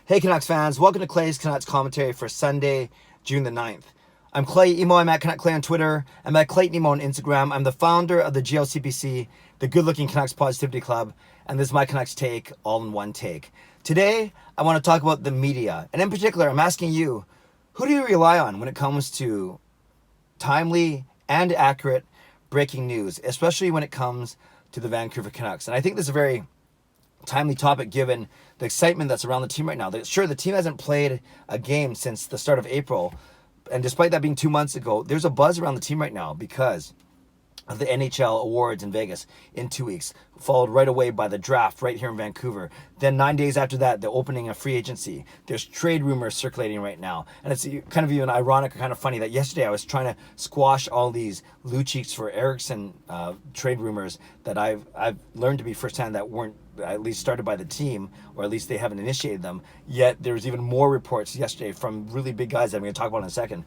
Hey Canucks fans, welcome to Clay's Canucks commentary for Sunday, June the 9th. I'm Clay Emo, I'm at Canuck Clay on Twitter, I'm at Clayton Emo on Instagram, I'm the founder of the GLCPC, the Good Looking Canucks Positivity Club, and this is my Canucks take, all in one take. Today, I want to talk about the media, and in particular, I'm asking you, who do you rely on when it comes to timely and accurate breaking news, especially when it comes to the Vancouver Canucks? And I think this is a very timely topic given the excitement that's around the team right now. Sure, the team hasn't played a game since the start of April, and despite that being 2 months ago, there's a buzz around the team right now because of the NHL awards in Vegas in 2 weeks, followed right away by the draft right here in Vancouver. Then 9 days after that, the opening of free agency. There's trade rumors circulating right now. And it's kind of even ironic or kind of funny that yesterday I was trying to squash all these Lucic for Eriksson trade rumors that I've learned to be firsthand that weren't at least started by the team, or at least they haven't initiated them. Yet there's even more reports yesterday from really big guys that I'm going to talk about in a second,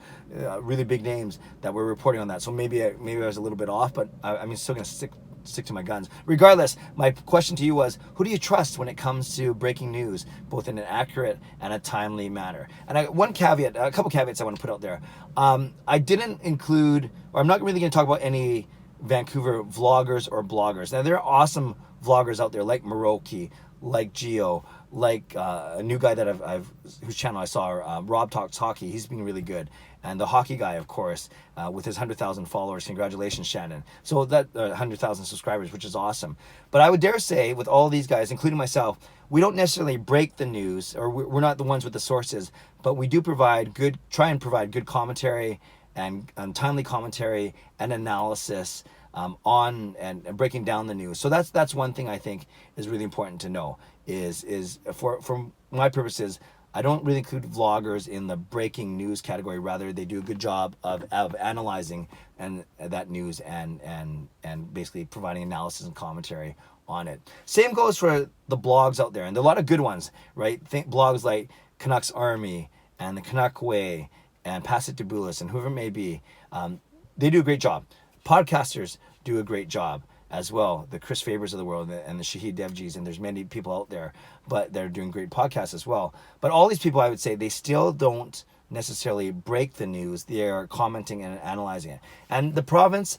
really big names that were reporting on that. So maybe I was a little bit off, but I'm still going to stick to my guns. Regardless, my question to you was, who do you trust when it comes to breaking news, both in an accurate and a timely manner? And a couple caveats I want to put out there. I didn't include, or I'm not really going to talk about any Vancouver vloggers or bloggers. Now, there are awesome vloggers out there like Maroki, like Gio, like a new guy that I've whose channel I saw, Rob Talks Hockey. He's been really good. And the hockey guy, of course, with his 100,000 followers. Congratulations, Shannon. So that 100,000 subscribers, which is awesome. But I would dare say, with all these guys, including myself, we don't necessarily break the news, or we're not the ones with the sources, but we do try and provide good commentary and timely commentary and analysis on and breaking down the news. So that's one thing I think is really important to know is for my purposes, I don't really include vloggers in the breaking news category. Rather, they do a good job of analyzing and that news and basically providing analysis and commentary on it. Same goes for the blogs out there, and there are a lot of good ones, right? Think blogs like Canucks Army and the Canuck Way and Pass It to Bulis and whoever it may be. They do a great job. Podcasters do a great job as well. The Chris Fabers of the world and the Shahid Devjis, and there's many people out there, but they're doing great podcasts as well. But all these people, I would say, they still don't necessarily break the news. They are commenting and analyzing it. And the province,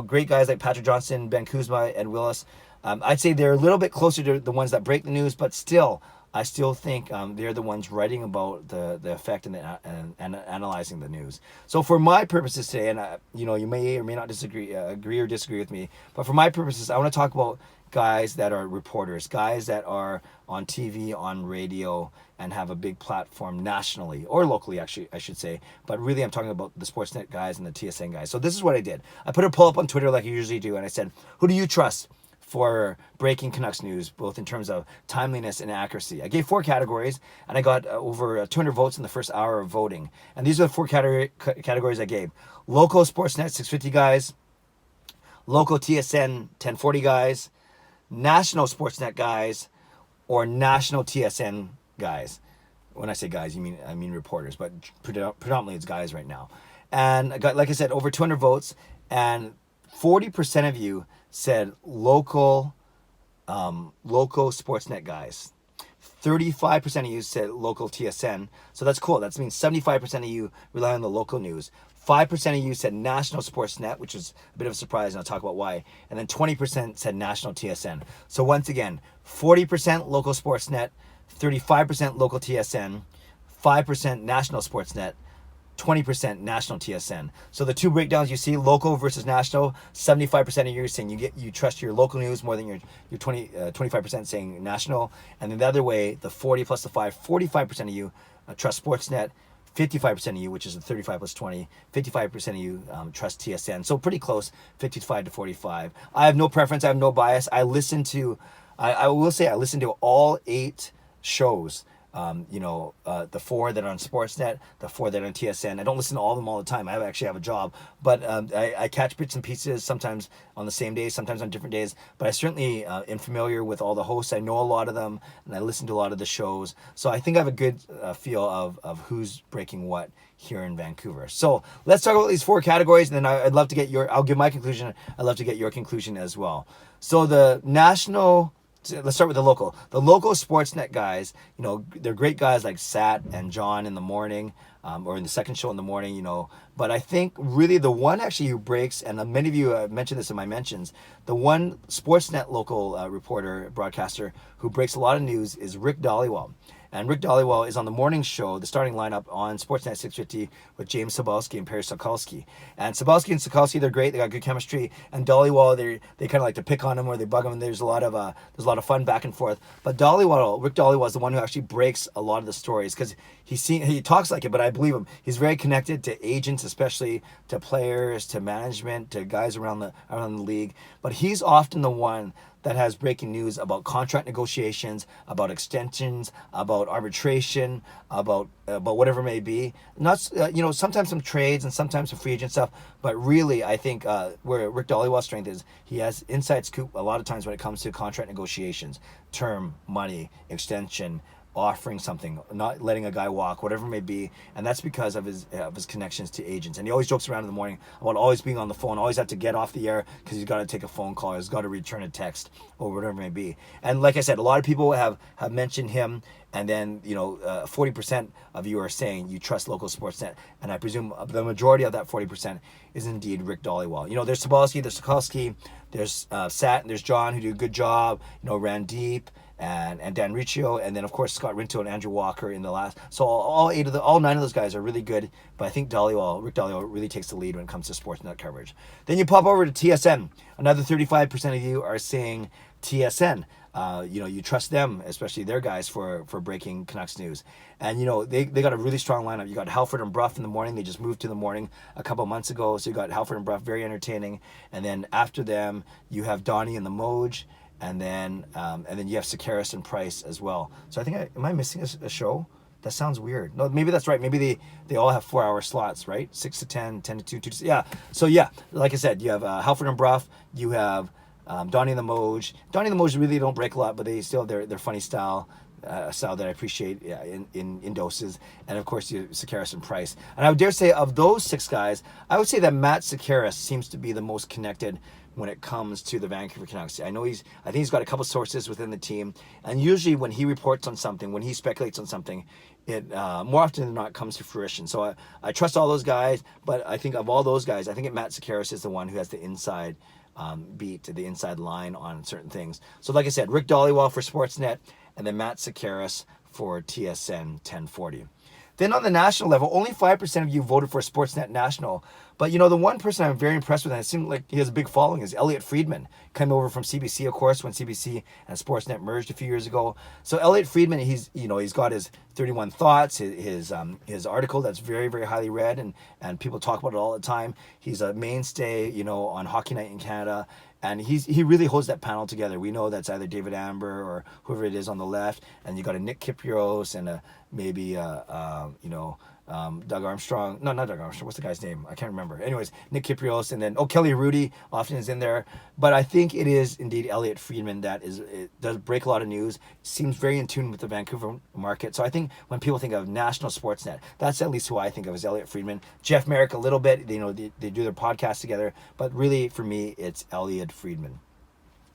great guys like Patrick Johnson, Ben Kuzma, Ed Willis, I'd say they're a little bit closer to the ones that break the news, but still, I still think they're the ones writing about the effect and analyzing the news. So for my purposes today, and you may or may not agree or disagree with me, but for my purposes, I want to talk about guys that are reporters, guys that are on TV, on radio, and have a big platform nationally or locally, actually, I should say. But really, I'm talking about the Sportsnet guys and the TSN guys. So this is what I did. I put a poll up on Twitter like I usually do, and I said, who do you trust for breaking Canucks news, both in terms of timeliness and accuracy? I gave 4 categories, and I got over 200 votes in the first hour of voting. And these are the 4 categories I gave. Local Sportsnet 650 guys, local TSN 1040 guys, national Sportsnet guys, or national TSN guys. When I say guys, I mean reporters, but predominantly it's guys right now. And I got, like I said, over 200 votes, and 40% of you said local Sportsnet guys. 35% of you said local TSN. So that's cool. That means 75% of you rely on the local news. 5% of you said national Sportsnet, which is a bit of a surprise, and I'll talk about why. And then 20% said national TSN. So once again, 40% local Sportsnet, 35% local TSN, 5% national Sportsnet, 20% national TSN. So the 2 breakdowns you see, local versus national, 75% of you are saying you trust your local news more than your 25% saying national. And then the other way, the 40 plus the 5, 45% of you trust Sportsnet, 55% of you, which is the 35 plus 20, 55% of you trust TSN. So pretty close, 55 to 45. I have no preference. I have no bias. I will say I listen to all 8 shows. The 4 that are on Sportsnet, the 4 that are on TSN. I don't listen to all of them all the time. I actually have a job, but I catch bits and pieces, sometimes on the same day, sometimes on different days. But I certainly am familiar with all the hosts. I know a lot of them, and I listen to a lot of the shows. So I think I have a good feel of who's breaking what here in Vancouver. So let's talk about these 4 categories, and then I'd love to get I'll give my conclusion. I'd love to get your conclusion as well. So the national So let's start with the local. The local Sportsnet guys, they're great guys like Sat and John in the morning, or in the second show in the morning, But I think really the one actually who breaks, and many of you mentioned this in my mentions, the one Sportsnet local reporter, broadcaster who breaks a lot of news is Rick Dhaliwal. And Rick Dhaliwal is on the morning show, the starting lineup on Sportsnet 650 with James Sobalski and Perry Sokolsky. And Sobalski and Sokolsky, they're great. They got good chemistry. And Dhaliwal, they kind of like to pick on him or they bug him. And there's a lot of fun back and forth. But Rick Dhaliwal is the one who actually breaks a lot of the stories because he talks like it, but I believe him. He's very connected to agents, especially to players, to management, to guys around the league. But he's often the one that has breaking news about contract negotiations, about extensions, about arbitration, about whatever it may be. Not sometimes some trades and sometimes some free agent stuff, but really I think where Rick Dhaliwal's strength is, he has inside scoop a lot of times when it comes to contract negotiations, term, money, extension, offering something, not letting a guy walk, whatever it may be, and that's because of his connections to agents. And he always jokes around in the morning about always being on the phone, always have to get off the air because he's got to take a phone call, he's got to return a text, or whatever it may be. And like I said, a lot of people have mentioned him, and then 40% of you are saying you trust local Sportsnet, and I presume the majority of that 40% is indeed Rick Dhaliwal. There's Sobalski, there's Sokolsky, there's Sat, and there's John who do a good job. Randeep and Dan Riccio, and then of course Scott Rinto and Andrew Walker in the last. So all 9 of those guys are really good, but I think Rick Dhaliwal really takes the lead when it comes to Sportsnet coverage. Then you pop over to TSN. Another 35% of you are saying TSN. You trust them, especially their guys for breaking Canucks news. And they got a really strong lineup. You got Halford and Bruff in the morning. They just moved to the morning a couple months ago, so you got Halford and Bruff, very entertaining. And then after them, you have Donnie and the Moj. And then you have Sekeres and Price as well. So I think am I missing a show? That sounds weird. No, maybe that's right. Maybe they all have 4-hour slots, right? 6 to 10, 10 to 2, 2 to 6. Yeah. So yeah, like I said, you have Halford and Bruff. You have Donnie and the Moj. Donnie and the Moj really don't break a lot, but they still have their funny style. Style that I appreciate in doses, and of course you Sekeres and Price. And I would dare say of those 6 guys, I would say that Matt Sekeres seems to be the most connected when it comes to the Vancouver Canucks. I think he's got a couple sources within the team, and usually when he reports on something, when he speculates on something, it more often than not comes to fruition. So I trust all those guys, but I think of all those guys, I think Matt Sekeres is the one who has the inside beat, the inside line on certain things. So like I said, Rick Dhaliwal for Sportsnet, and then Matt Sekeres for TSN 1040. Then on the national level, only 5% of you voted for Sportsnet National. But the one person I'm very impressed with, and it seemed like he has a big following, is Elliot Friedman. Came over from CBC, of course, when CBC and Sportsnet merged a few years ago. So Elliot Friedman, he's got his 31 Thoughts, his article that's very, very highly read, and people talk about it all the time. He's a mainstay, on Hockey Night in Canada. And he really holds that panel together. We know that's either David Amber or whoever it is on the left, and you got a Nick Kyprios and Doug Armstrong. No, not Doug Armstrong. What's the guy's name? I can't remember. Anyways, Nick Kyprios, and then Kelly Rudy often is in there. But I think it is indeed Elliot Friedman it does break a lot of news. Seems very in tune with the Vancouver market. So I think when people think of national Sportsnet, that's at least who I think of as Elliot Friedman. Jeff Merrick a little bit. They do their podcast together, but really for me it's Elliot Friedman.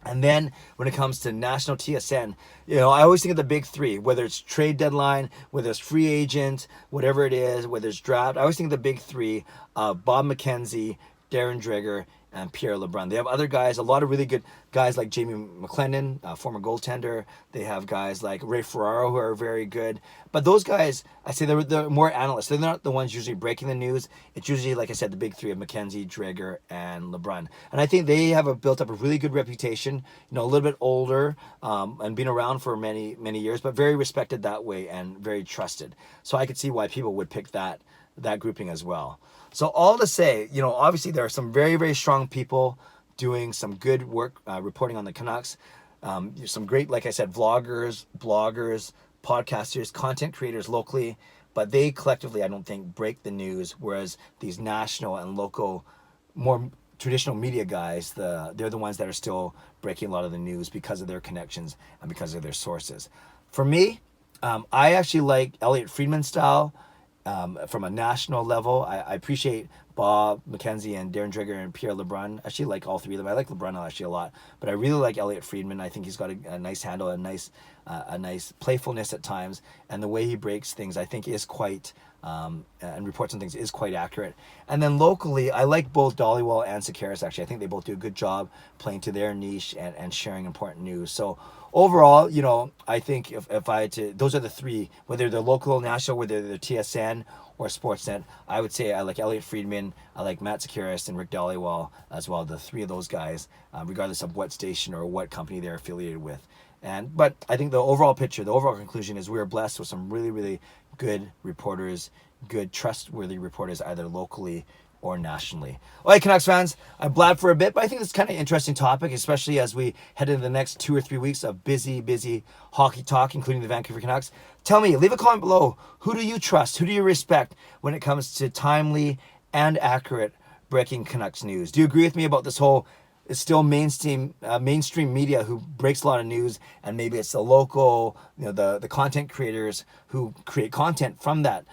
And then when it comes to national TSN, I always think of the big 3, whether it's trade deadline, whether it's free agent, whatever it is, whether it's draft. I always think of the big 3, Bob McKenzie, Darren Dreger, and Pierre LeBrun. They have other guys, a lot of really good guys like Jamie McLennan, former goaltender. They have guys like Ray Ferraro who are very good. But those guys, I say they're more analysts. They're not the ones usually breaking the news. It's usually, like I said, the big 3 of McKenzie, Dreger, and LeBrun. And I think they have built up a really good reputation, a little bit older and been around for many, many years, but very respected that way and very trusted. So I could see why people would pick that grouping as well. So all to say, obviously there are some very, very strong people doing some good work reporting on the Canucks. Some great, like I said, vloggers, bloggers, podcasters, content creators locally, but they collectively, I don't think, break the news, whereas these national and local, more traditional media guys, they're the ones that are still breaking a lot of the news because of their connections and because of their sources. For me, I actually like Elliot Friedman's style. From a national level, I appreciate Bob McKenzie and Darren Dreger and Pierre LeBrun. I actually like all three of them. I like LeBrun actually a lot, but I really like Elliot Friedman. I think he's got a nice handle, a nice playfulness at times, and the way he breaks things, I think, is quite and reports on things is quite accurate. And then locally, I like both Dollywall and Sekeres. Actually, I think they both do a good job playing to their niche and sharing important news. So overall, I think if I had to, those are the three, whether they're local, national, whether they're TSN or Sportsnet. I would say I like Elliot Friedman, I like Matt Sekeres, and Rick Dollywall as well. The three of those guys, regardless of what station or what company they're affiliated with. But I think the overall picture, the overall conclusion is we are blessed with some really, really good reporters, good trustworthy reporters, either locally or nationally. All right, Canucks fans, I blabbed for a bit, but I think it's kind of an interesting topic, especially as we head into the next 2 or 3 weeks of busy hockey talk, including the Vancouver Canucks. Tell me, leave a comment below. Who do you trust? Who do you respect when it comes to timely and accurate breaking Canucks news? Do you agree with me about this whole, it's still mainstream media who breaks a lot of news, and maybe it's the local, the content creators who create content from that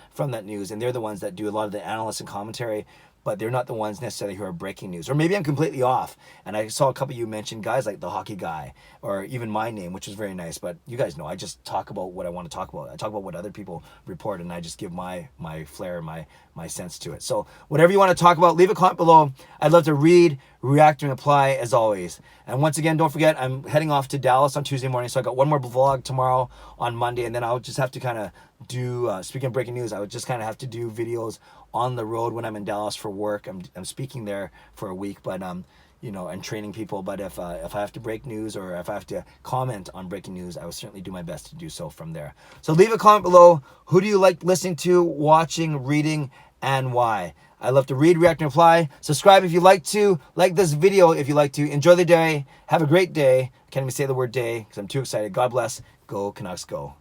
news, and they're the ones that do a lot of the analysis and commentary, but they're not the ones necessarily who are breaking news. Or maybe I'm completely off, and I saw a couple of you mention guys like the Hockey Guy, or even my name, which was very nice, but you guys know I just talk about what I want to talk about. I talk about what other people report, and I just give my flair, my sense to it. So whatever you want to talk about, leave a comment below. I'd love to read, react, and reply as always. And once again, don't forget, I'm heading off to Dallas on Tuesday morning, so I got one more vlog tomorrow on Monday, and then I'll just have to kind of do, speaking of breaking news, I would just kind of have to do videos on the road when I'm in Dallas for work. I'm speaking there for a week, but and training people. But if I have to break news, or if I have to comment on breaking news, I will certainly do my best to do so from there. So leave a comment below. Who do you like listening to, watching, reading, and why? I love to read, react, and reply. Subscribe if you like to. Like this video if you like to. Enjoy the day. Have a great day. I can't even say the word day because I'm too excited. God bless. Go Canucks, go.